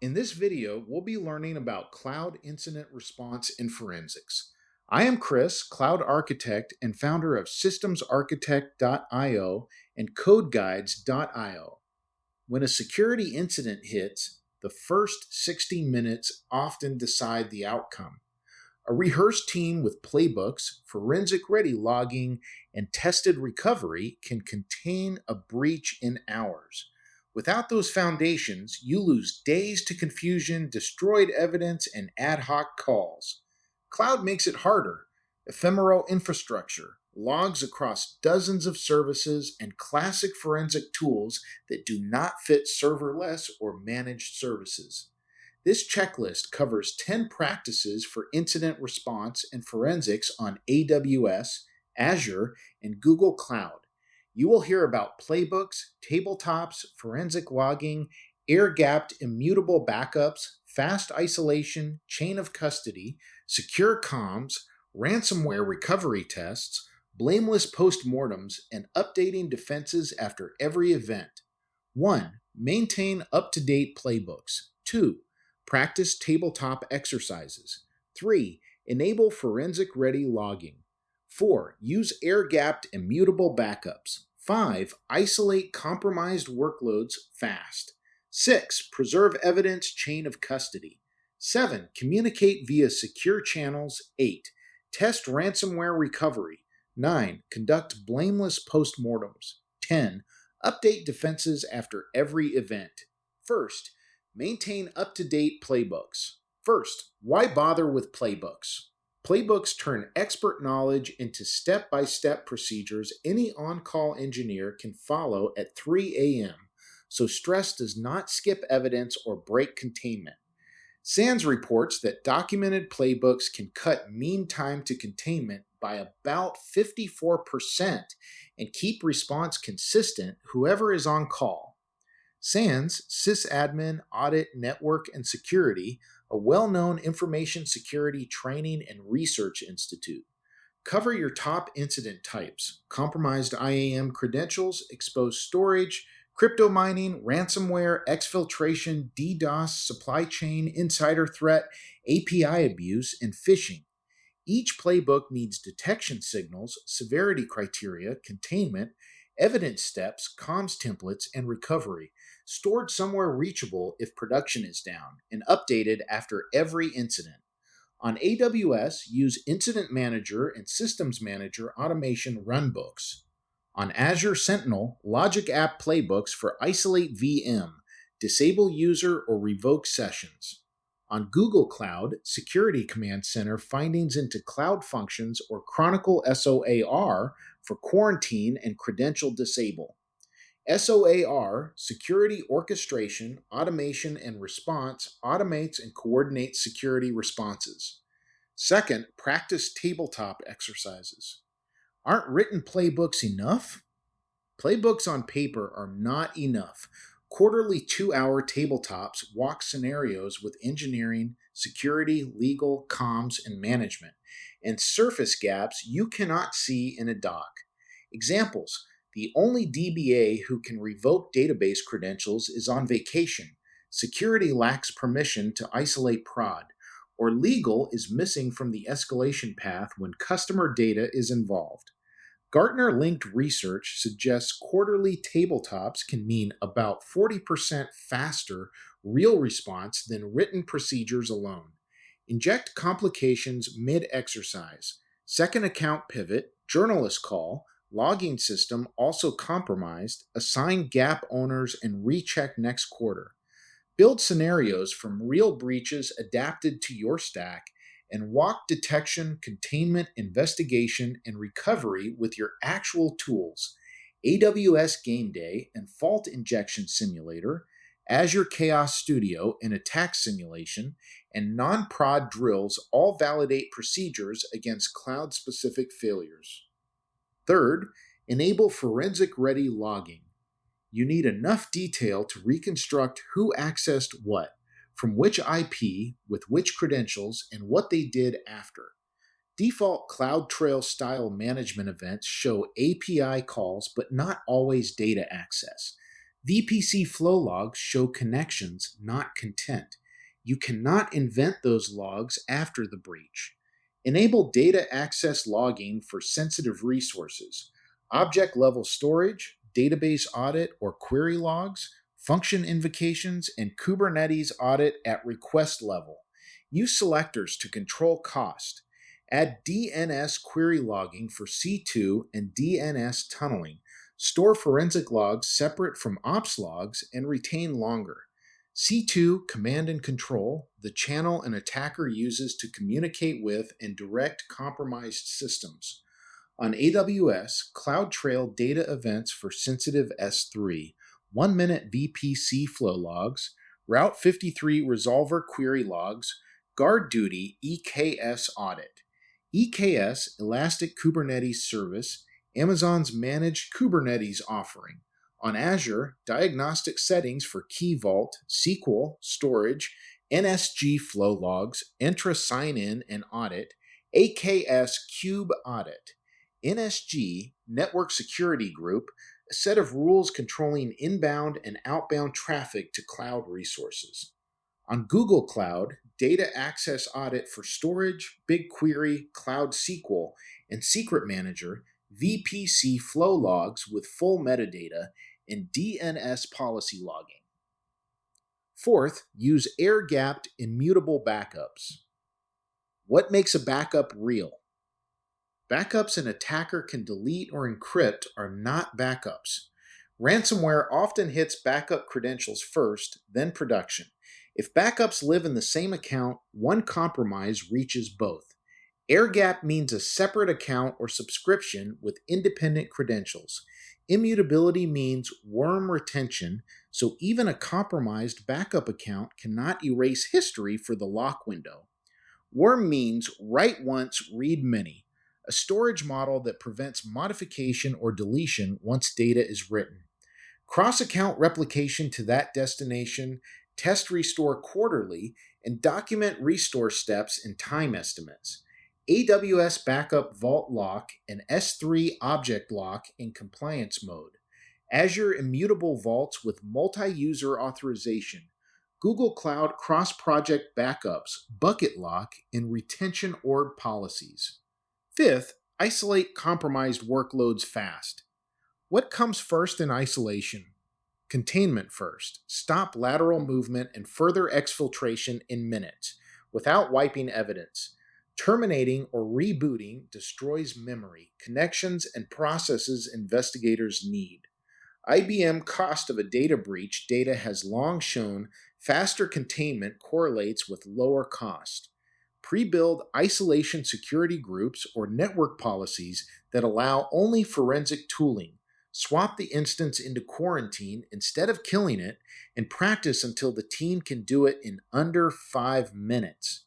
In this video, we'll be learning about cloud incident response and forensics. I am Chris, cloud architect and founder of systemsarchitect.io and codeguides.io. When a security incident hits, the first 60 minutes often decide the outcome. A rehearsed team with playbooks, forensic ready logging, and tested recovery can contain a breach in hours. Without those foundations, you lose days to confusion, destroyed evidence, and ad hoc calls. Cloud makes it harder. Ephemeral infrastructure, logs across dozens of services, and classic forensic tools that do not fit serverless or managed services. This checklist covers 10 practices for incident response and forensics on AWS, Azure, and Google Cloud. You will hear about playbooks, tabletops, forensic logging, air gapped immutable backups, fast isolation, chain of custody, secure comms, ransomware recovery tests, blameless post-mortems, and updating defenses after every event. 1. Maintain up to date playbooks. 2. Practice tabletop exercises. 3. Enable forensic ready logging. 4. Use air gapped immutable backups. 5. Isolate compromised workloads fast. 6. Preserve evidence chain of custody. 7. Communicate via secure channels. 8. Test ransomware recovery. 9. Conduct blameless postmortems. 10. Update defenses after every event. First, maintain up-to-date playbooks. First, why bother with playbooks? Playbooks turn expert knowledge into step-by-step procedures any on-call engineer can follow at 3 a.m., so stress does not skip evidence or break containment. SANS reports that documented playbooks can cut mean time to containment by about 54% and keep response consistent whoever is on call. SANS, Sysadmin, Audit, Network, and Security, a well-known information security training and research institute. Cover your top incident types: compromised IAM credentials, exposed storage, crypto mining, ransomware, exfiltration, DDoS, supply chain, insider threat, API abuse, and phishing. Each playbook needs detection signals, severity criteria, containment, evidence steps, comms templates, and recovery, stored somewhere reachable if production is down, and updated after every incident. On AWS, use Incident Manager and Systems Manager automation runbooks. On Azure Sentinel, Logic App playbooks for Isolate VM, disable user or revoke sessions. On Google Cloud, Security Command Center findings into cloud functions or Chronicle SOAR for quarantine and credential disable. SOAR, Security Orchestration, Automation, and Response, automates and coordinates security responses. Second, practice tabletop exercises. Aren't written playbooks enough? Playbooks on paper are not enough. Quarterly 2-hour tabletops walk scenarios with engineering, security, legal, comms, and management, and surface gaps you cannot see in a doc. Examples: the only DBA who can revoke database credentials is on vacation, security lacks permission to isolate prod, or legal is missing from the escalation path when customer data is involved. Gartner linked research suggests quarterly tabletops can mean about 40% faster real response than written procedures alone. Inject complications mid exercise. Second account pivot, journalist call, logging system also compromised, assign gap owners, and recheck next quarter. Build scenarios from real breaches adapted to your stack and walk detection, containment, investigation, and recovery with your actual tools: AWS Game Day and Fault Injection Simulator, Azure Chaos Studio and Attack Simulation, and non-prod drills all validate procedures against cloud-specific failures. Third, enable forensic-ready logging. You need enough detail to reconstruct who accessed what, from which IP, with which credentials, and what they did after. Default CloudTrail style management events show API calls but not always data access. VPC flow logs show connections, not content. You cannot invent those logs after the breach. Enable data access logging for sensitive resources, object level storage, database audit or query logs, function invocations, and Kubernetes audit at request level. Use selectors to control cost. Add DNS query logging for C2 and DNS tunneling. Store forensic logs separate from ops logs and retain longer. C2, command and control, the channel an attacker uses to communicate with and direct compromised systems. On AWS, CloudTrail data events for sensitive S3, 1-minute VPC flow logs, Route 53 resolver query logs, Guard Duty EKS audit. EKS, Elastic Kubernetes Service, Amazon's managed Kubernetes offering. On Azure, diagnostic settings for Key Vault, SQL, storage, NSG flow logs, Entra sign-in and audit, AKS Cube audit. NSG, Network Security Group, a set of rules controlling inbound and outbound traffic to cloud resources. On Google Cloud, data access audit for storage, BigQuery, Cloud SQL, and Secret Manager, VPC flow logs with full metadata, and DNS policy logging. Fourth, use air-gapped immutable backups. What makes a backup real? Backups an attacker can delete or encrypt are not backups. Ransomware often hits backup credentials first, then production. If backups live in the same account, one compromise reaches both. Air-gap means a separate account or subscription with independent credentials. Immutability means worm retention, so even a compromised backup account cannot erase history for the lock window. Worm means write once, read many, a storage model that prevents modification or deletion once data is written. Cross-account replication to that destination, test restore quarterly, and document restore steps and time estimates. AWS Backup Vault Lock and S3 Object Lock in compliance mode. Azure Immutable Vaults with multi-user authorization. Google Cloud cross-project backups, bucket lock, and retention org policies. Fifth, isolate compromised workloads fast. What comes first in isolation? Containment first. Stop lateral movement and further exfiltration in minutes, without wiping evidence. Terminating or rebooting destroys memory, connections, and processes investigators need. IBM cost of a data breach data has long shown faster containment correlates with lower cost. Pre-build isolation security groups or network policies that allow only forensic tooling. Swap the instance into quarantine instead of killing it, and practice until the team can do it in under 5 minutes.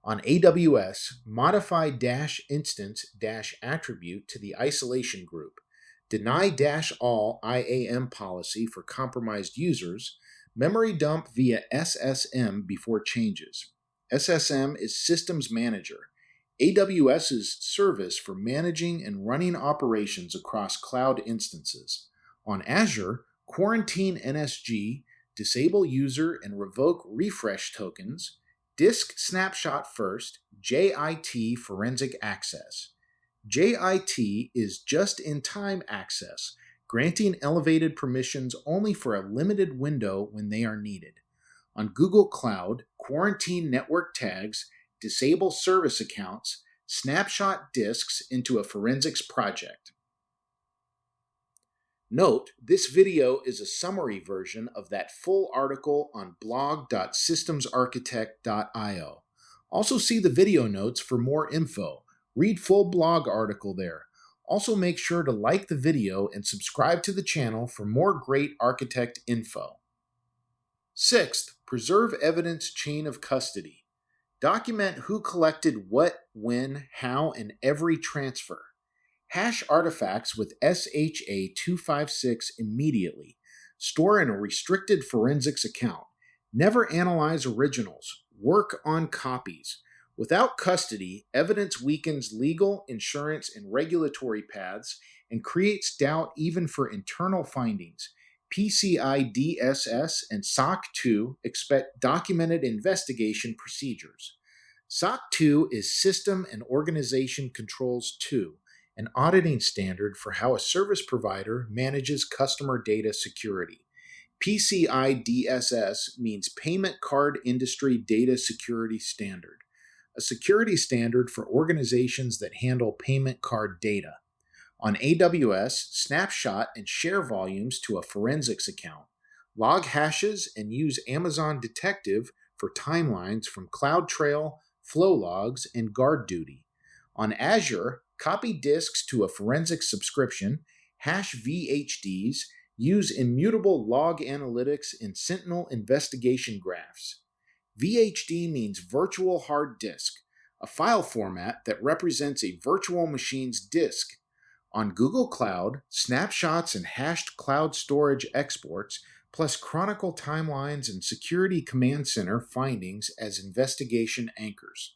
On AWS, modify -instance-attribute to the isolation group. Deny -all IAM policy for compromised users. Memory dump via SSM before changes. SSM is Systems Manager, AWS's service for managing and running operations across cloud instances. On Azure, quarantine NSG, disable user and revoke refresh tokens, disk snapshot first, JIT forensic access. JIT is just-in-time access, granting elevated permissions only for a limited window when they are needed. On Google Cloud, quarantine network tags, disable service accounts, snapshot disks into a forensics project. Note, this video is a summary version of that full article on blog.systemsarchitect.io. Also see the video notes for more info. Read full blog article there. Also make sure to like the video and subscribe to the channel for more great architect info. Sixth, preserve evidence chain of custody. Document who collected what, when, how, and every transfer. Hash artifacts with SHA-256 immediately. Store in a restricted forensics account. Never analyze originals. Work on copies. Without custody, evidence weakens legal, insurance, and regulatory paths and creates doubt even for internal findings. PCI DSS and SOC 2 expect documented investigation procedures. SOC 2 is System and Organization Controls 2, an auditing standard for how a service provider manages customer data security. PCI DSS means Payment Card Industry Data Security Standard, a security standard for organizations that handle payment card data. On AWS, snapshot and share volumes to a forensics account, log hashes and use Amazon Detective for timelines from CloudTrail, flow logs, and guard duty. On Azure, copy disks to a forensic subscription, hash VHDs, use immutable log analytics in Sentinel investigation graphs. VHD means virtual hard disk, a file format that represents a virtual machine's disk. On Google Cloud, snapshots and hashed cloud storage exports, plus chronicle timelines and Security Command Center findings as investigation anchors.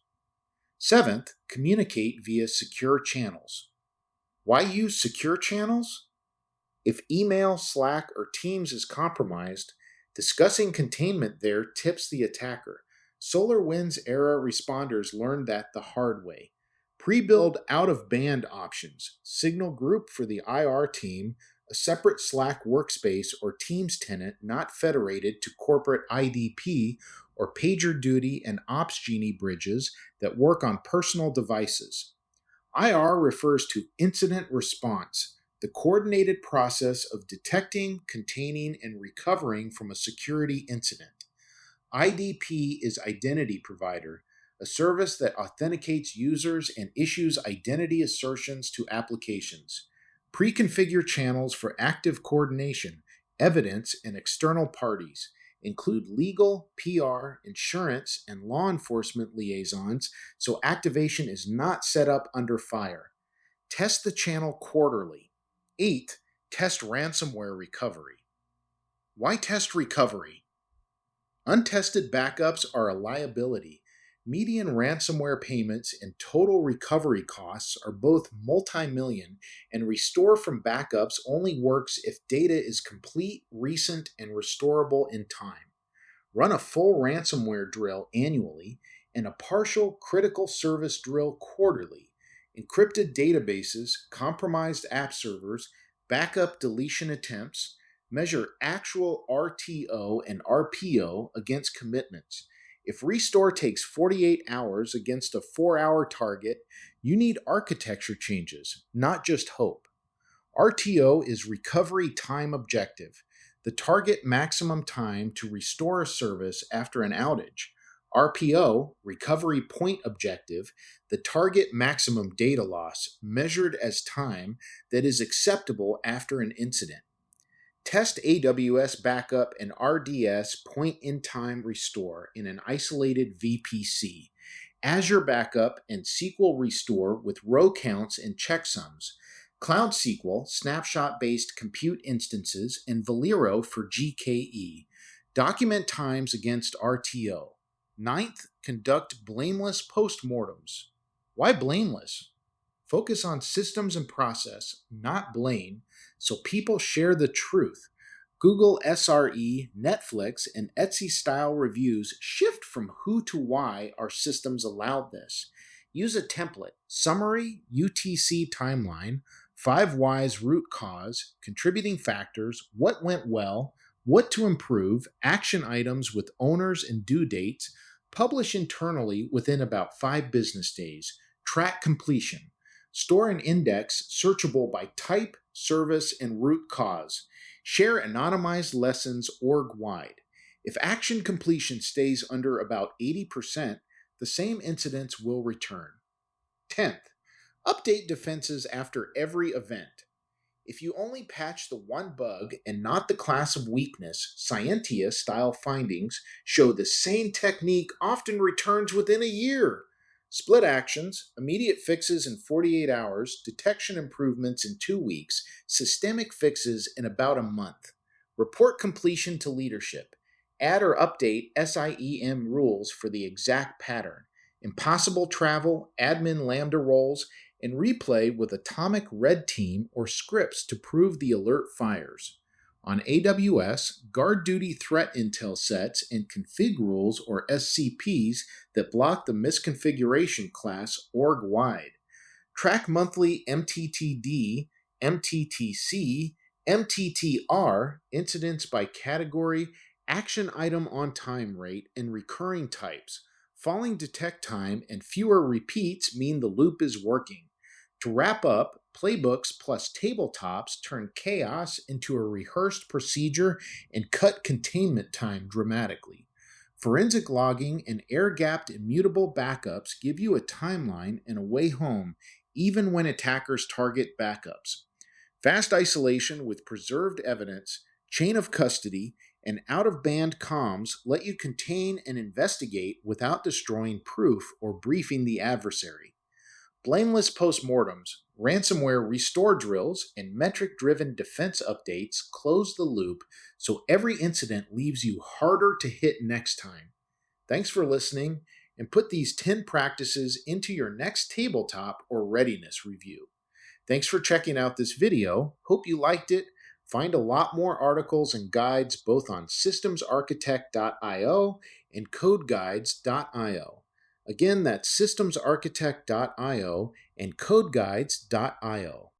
Seventh, communicate via secure channels. Why use secure channels? If email, Slack, or Teams is compromised, discussing containment there tips the attacker. SolarWinds era responders learned that the hard way. Pre-build out-of-band options, signal group for the IR team, a separate Slack workspace or Teams tenant not federated to corporate IDP or PagerDuty and OpsGenie bridges that work on personal devices. IR refers to incident response, the coordinated process of detecting, containing, and recovering from a security incident. IDP is Identity Provider, a service that authenticates users and issues identity assertions to applications. Pre-configure channels for active coordination, evidence, and external parties. Include legal, PR, insurance, and law enforcement liaisons so activation is not set up under fire. Test the channel quarterly. 8. Test ransomware recovery. Why test recovery? Untested backups are a liability. Median ransomware payments and total recovery costs are both multi-million, and restore from backups only works if data is complete, recent, and restorable in time. Run a full ransomware drill annually and a partial critical service drill quarterly. Encrypted databases, compromised app servers, backup deletion attempts, measure actual RTO and RPO against commitments. If restore takes 48 hours against a 4-hour target, you need architecture changes, not just hope. RTO is recovery time objective, the target maximum time to restore a service after an outage. RPO, recovery point objective, the target maximum data loss measured as time that is acceptable after an incident. Test AWS backup and RDS point-in-time restore in an isolated VPC, Azure backup and SQL restore with row counts and checksums, Cloud SQL, snapshot-based compute instances, and Valero for GKE. Document times against RTO. 9th, conduct blameless post-mortems. Why blameless? Focus on systems and process, not blame, so people share the truth. Google SRE, Netflix, and Etsy-style reviews shift from who to why our systems allowed this. Use a template, summary, UTC timeline, 5 whys root cause, contributing factors, what went well, what to improve, action items with owners and due dates, publish internally within about 5 business days, track completion, store and index searchable by type, service, and root cause, share anonymized lessons org-wide. If action completion stays under about 80%, the same incidents will return. 10th, update defenses after every event. If you only patch the one bug and not the class of weakness, Scientia-style findings show the same technique often returns within a year. Split actions, immediate fixes in 48 hours, detection improvements in 2 weeks, systemic fixes in about a month. Report completion to leadership. Add or update SIEM rules for the exact pattern. Impossible travel, admin lambda roles, and replay with atomic red team or scripts to prove the alert fires. On AWS, guard duty threat intel sets and config rules or SCPs that block the misconfiguration class org-wide. Track monthly MTTD, MTTC, MTTR incidents by category, action item on time rate, and recurring types. Falling detect time and fewer repeats mean the loop is working. To wrap up, playbooks plus tabletops turn chaos into a rehearsed procedure and cut containment time dramatically. Forensic logging and air-gapped immutable backups give you a timeline and a way home, even when attackers target backups. Fast isolation with preserved evidence, chain of custody, and out-of-band comms let you contain and investigate without destroying proof or briefing the adversary. Blameless postmortems, ransomware restore drills, and metric-driven defense updates close the loop so every incident leaves you harder to hit next time. Thanks for listening, and put these 10 practices into your next tabletop or readiness review. Thanks for checking out this video. Hope you liked it. Find a lot more articles and guides both on systemsarchitect.io and codeguides.io. Again, that's systemsarchitect.io and codeguides.io.